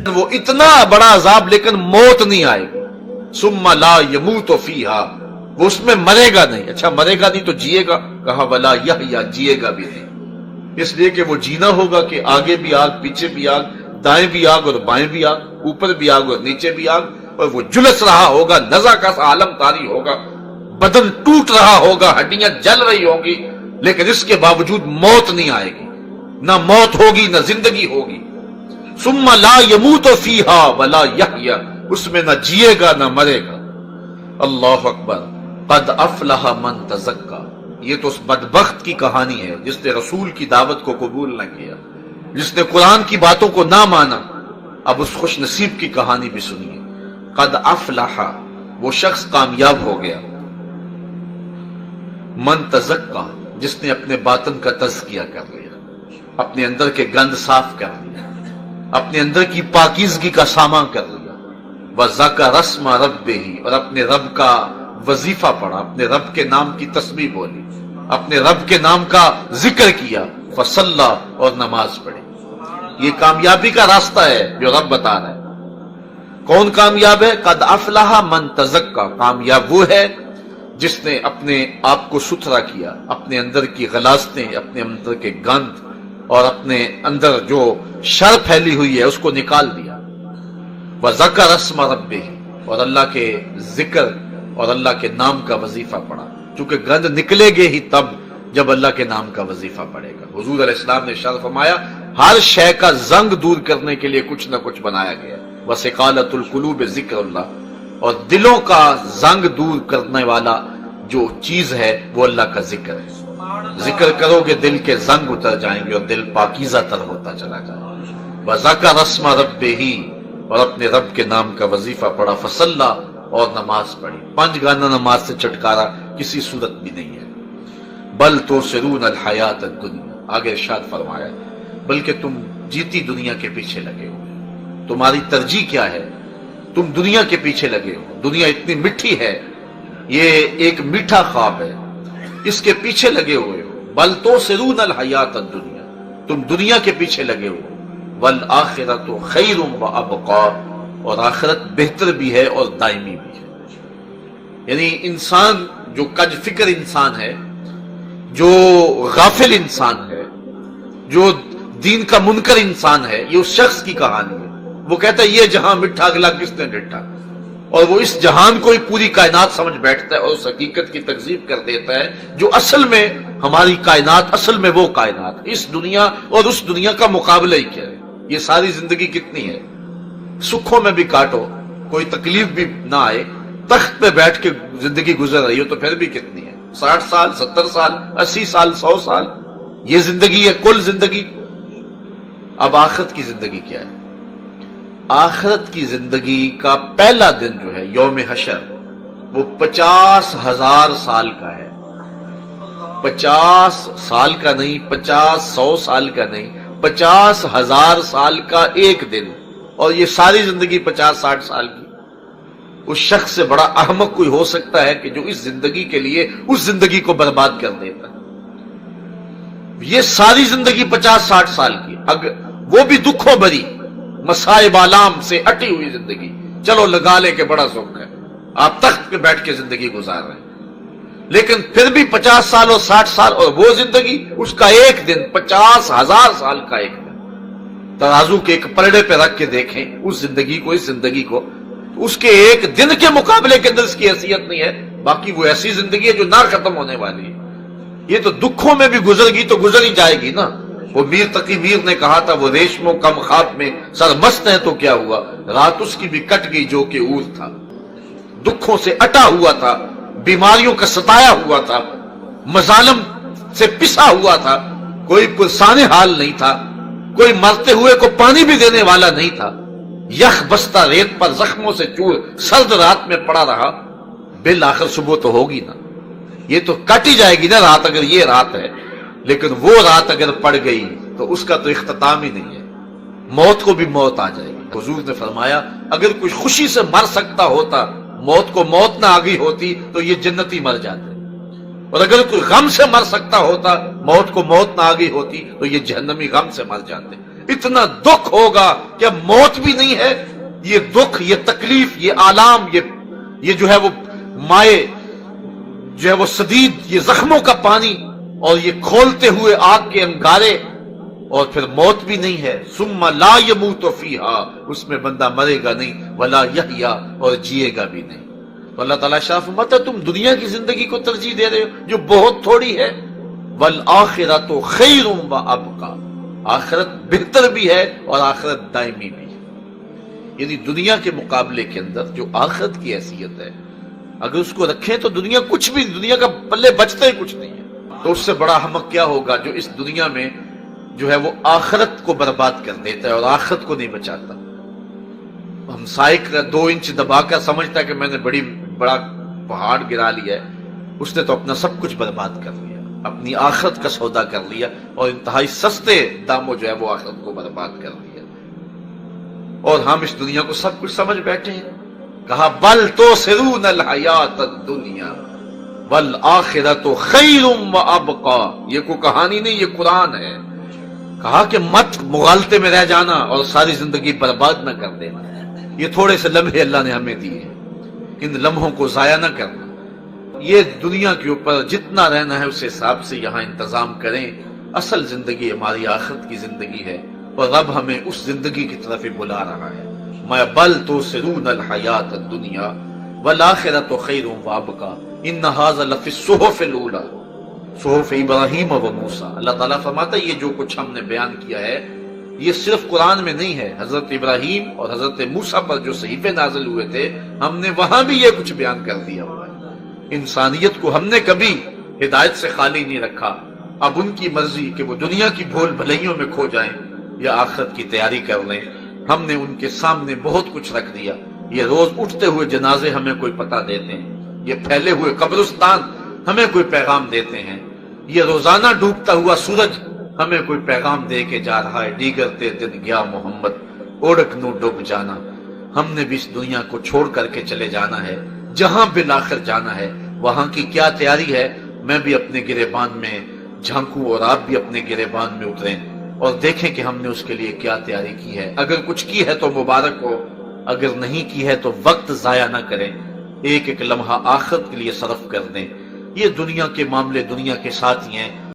وہ اتنا بڑا عذاب لیکن موت نہیں آئے گی. ثم لا یموت فیہا، وہ اس میں مرے گا نہیں. اچھا مرے گا نہیں تو جیے گا؟ کہا ولا یحیا، جیے گا بھی نہیں. اس لیے کہ وہ جینا ہوگا کہ آگے بھی آگ، پیچھے بھی آگ، دائیں بھی آگ اور بائیں بھی آگ، اوپر بھی آگ اور نیچے بھی آگ، اور وہ جلس رہا ہوگا، نزع کا عالم طاری ہوگا، بدن ٹوٹ رہا ہوگا، ہڈیاں جل رہی ہوں گی، لیکن اس کے باوجود موت نہیں آئے گی. نہ موت ہوگی نہ زندگی ہوگی. ثم لا یموت فیہا ولا یحیا، اس میں نہ جیے گا نہ مرے گا. اللہ اکبر. قد افلح من تزکا، یہ تو اس بدبخت کی کہانی ہے جس نے رسول کی دعوت کو قبول نہ کیا، جس نے قرآن کی باتوں کو نہ مانا. اب اس خوش نصیب کی کہانی بھی سنیے. قد افلح، وہ شخص کامیاب ہو گیا. من تزکا، جس نے اپنے باطن کا تزکیہ کر لیا، اپنے اندر کے گند صاف کر لیا، اپنے اندر کی پاکیزگی کا سامان کر لیا. وَذَكَرَ اسْمَ رَبِّهِ، اور اپنے رب کا وظیفہ پڑھا، اپنے رب کے نام کی تسبیح بولی، اپنے رب کے نام کا ذکر کیا. فَصَلَّى، اور نماز پڑھی. یہ کامیابی کا راستہ ہے جو رب بتا رہا ہے. کون کامیاب ہے؟ قد افلح من تزکا، کامیاب وہ ہے جس نے اپنے آپ کو ستھرا کیا، اپنے اندر کی غلاظتیں، اپنے اندر کے گند اور اپنے اندر جو شر پھیلی ہوئی ہے اس کو نکال دیا. وَذَكَرَ اسْمَ رَبِّهِ، اور اللہ کے ذکر اور اللہ کے نام کا وظیفہ پڑھا. چونکہ گند نکلے گے ہی تب جب اللہ کے نام کا وظیفہ پڑھے گا. حضور علیہ السلام نے ارشاد فرمایا ہر شے کا زنگ دور کرنے کے لیے کچھ نہ کچھ بنایا گیا. وَسِقَالَةُ الْقُلُوبِ ذِكْرُ اللَّهِ، اور دلوں کا زنگ دور کرنے والا جو چیز ہے وہ اللہ کا ذکر ہے. ذکر کرو گے دل کے زنگ اتر جائیں گے اور دل پاکیزہ تر ہوتا چلا جائے گا. وَذَكَرَ اسْمَ رَبِّهِ، اور اپنے رب کے نام کا وظیفہ پڑھا. فصلہ، اور نماز پڑھی. 5 گانا نماز سے چھٹکارا کسی صورت بھی نہیں ہے. بل تؤثرون الحیات الدنیا، آگے ارشاد فرمایا بلکہ تم جیتی دنیا کے پیچھے لگے ہو. تمہاری ترجیح کیا ہے؟ تم دنیا کے پیچھے لگے ہو. دنیا اتنی میٹھی ہے، یہ ایک میٹھا خواب ہے، اس کے پیچھے لگے ہوئے ہو. بل تؤثرون الحیات الدنیا، تم دنیا کے پیچھے لگے ہو. والآخرۃ خیر وابقا، اور آخرت بہتر بھی ہے اور دائمی بھی ہے. یعنی انسان جو کج فکر انسان ہے، جو غافل انسان ہے، جو دین کا منکر انسان ہے، یہ اس شخص کی کہانی ہے. وہ کہتا ہے یہ جہاں مٹھا اگلا کس نے ڈٹھا، اور وہ اس جہان کو ہی پوری کائنات سمجھ بیٹھتا ہے اور اس حقیقت کی تکذیب کر دیتا ہے جو اصل میں ہماری کائنات، اصل میں وہ کائنات، اس دنیا اور اس دنیا کا مقابلہ ہی کیا ہے. یہ ساری زندگی کتنی ہے؟ سکھوں میں بھی کاٹو، کوئی تکلیف بھی نہ آئے، تخت پہ بیٹھ کے زندگی گزر رہی ہو تو پھر بھی کتنی ہے؟ 60 سال، 70 سال، 80 سال، 100 سال، یہ زندگی ہے کل زندگی. اب آخرت کی زندگی کیا ہے؟ آخرت کی زندگی کا پہلا دن جو ہے یوم حشر، وہ 50,000 سال کا ہے. 50 سال کا نہیں، 100 سال کا نہیں، 50,000 سال کا ایک دن. اور یہ ساری زندگی 50-60 سال کی. اس شخص سے بڑا احمق کوئی ہو سکتا ہے کہ جو اس زندگی کے لیے اس زندگی کو برباد کر دیتا. یہ ساری زندگی 50-60 سال کی، اگر وہ بھی دکھوں بھری، مصائب آلام سے اٹی ہوئی زندگی. چلو لگا لے کہ بڑا سکھ ہے، آپ تخت پہ بیٹھ کے زندگی گزار رہے ہیں، لیکن پھر بھی 50 سال اور 60 سال اور وہ زندگی، اس کا ایک دن 50,000 سال کا ایک دن. ترازو کے ایک پلڑے پہ رکھ کے دیکھیں اس زندگی کو، اس زندگی کو، اس کے ایک دن کے مقابلے کے اندر اس کی حیثیت نہیں ہے. باقی وہ ایسی زندگی ہے جو نہ ختم ہونے والی ہے. یہ تو دکھوں میں بھی گزر گی تو گزر ہی جائے گی نا. وہ میر تقی میر نے کہا تھا وہ ریشم و کم خواب میں سرمست ہے تو کیا ہوا، رات اس کی بھی کٹ گئی جو کہ اور تھا. دکھوں سے اٹا ہوا تھا، بیماریوں کا ستایا ہوا تھا، مظالم سے پسا ہوا تھا، کوئی پرسان حال نہیں تھا، کوئی مرتے ہوئے کو پانی بھی دینے والا نہیں تھا. یخ بستہ ریت پر زخموں سے چور سرد رات میں پڑا رہا. بالآخر صبح تو ہوگی نا، یہ تو کٹ ہی جائے گی نا رات، اگر یہ رات ہے. لیکن وہ رات اگر پڑ گئی تو اس کا تو اختتام ہی نہیں ہے. موت کو بھی موت آ جائے گی. حضور نے فرمایا اگر کوئی خوشی سے مر سکتا ہوتا، موت کو موت نہ آ گئی ہوتی تو یہ جنتی مر جاتے، اور اگر کوئی غم سے مر سکتا ہوتا، موت کو موت نہ آ گئی ہوتی تو یہ جہنمی غم سے مر جاتے. اتنا دکھ ہوگا کہ اب موت بھی نہیں ہے. یہ دکھ، یہ تکلیف، یہ آلام، یہ جو ہے وہ مائے جو ہے وہ سدید، یہ زخموں کا پانی اور یہ کھولتے ہوئے آگ کے انگارے، اور پھر موت بھی نہیں ہے. ثم لا يموت فیہا، اس میں بندہ مرے گا نہیں، ولا یحیا، اور جیے گا بھی نہیں. تو اللہ تعالیٰ شاہ فرماتا ہے تم دنیا کی زندگی کو ترجیح دے رہے ہو جو بہت تھوڑی ہے. والآخرۃ خیر وابقیٰ، آخرت بہتر بھی ہے اور آخرت دائمی بھی ہے. یعنی دنیا کے مقابلے کے اندر جو آخرت کی حیثیت ہے، اگر اس کو رکھیں تو دنیا کچھ بھی، دنیا کا پلے بچتا ہی کچھ نہیں ہے. تو اس سے بڑا احمق کیا ہوگا جو اس دنیا میں جو ہے وہ آخرت کو برباد کر دیتا ہے اور آخرت کو نہیں بچاتا. ہم سائیکل 2 انچ دبا کر سمجھتا ہے کہ میں نے بڑا پہاڑ گرا لیا ہے، اس نے تو اپنا سب کچھ برباد کر لیا، اپنی آخرت کا سودا کر لیا اور انتہائی سستے داموں جو ہے وہ آخرت کو برباد کر لیا. اور ہم اس دنیا کو سب کچھ سمجھ بیٹھے ہیں. کہا بل توثرون الحیات الدنیا والآخرۃ خیر وابقیٰ. یہ کوئی کہانی نہیں، یہ قرآن ہے. کہا کہ مت مغالطے میں رہ جانا اور ساری زندگی برباد نہ کر دینا. یہ تھوڑے سے لمحے اللہ نے ہمیں دیے ہیں، ان لمحوں کو ضائع نہ کرنا. یہ دنیا کے اوپر جتنا رہنا ہے اس حساب سے یہاں انتظام کریں. اصل زندگی ہماری آخرت کی زندگی ہے اور رب ہمیں اس زندگی کی طرف بلا رہا ہے. میں بل توثرون الحیات الدنیا والآخرۃ خیر وابقیٰ ان ھذا لفی الصحف الاولی صحف ابراہیم و موسیٰ. اللہ تعالیٰ فرماتا ہے یہ جو کچھ ہم نے بیان کیا ہے یہ صرف قرآن میں نہیں ہے. حضرت ابراہیم اور حضرت موسیٰ پر جو صحیفے نازل ہوئے تھے ہم نے وہاں بھی یہ کچھ بیان کر دیا ہوا ہے. انسانیت کو ہم نے کبھی ہدایت سے خالی نہیں رکھا. اب ان کی مرضی کہ وہ دنیا کی بھول بھلائیوں میں کھو جائیں یا آخرت کی تیاری کر لیں. ہم نے ان کے سامنے بہت کچھ رکھ دیا. یہ روز اٹھتے ہوئے جنازے ہمیں کوئی پتہ دیتے ہیں، یہ پھیلے ہوئے قبرستان ہمیں کوئی پیغام دیتے ہیں، یہ روزانہ ڈوبتا ہوا سورج ہمیں کوئی پیغام دے کے جا رہا ہے. دیگرتے دن گیا محمد اوڑک نو ڈوب جانا. ہم نے بھی اس دنیا کو چھوڑ کر کے چلے جانا ہے، جہاں بالآخر جانا ہے. وہاں کی کیا تیاری ہے میں بھی اپنے گریبان میں جھانکوں اور آپ بھی اپنے گریبان میں اتریں اور دیکھیں کہ ہم نے اس کے لیے کیا تیاری کی ہے. اگر کچھ کی ہے تو مبارک ہو، اگر نہیں کی ہے تو وقت ضائع نہ کریں، ایک ایک لمحہ آخرت کے لیے صرف کر دیں. یہ دنیا کے معاملے دنیا کے ساتھ ہی ہیں.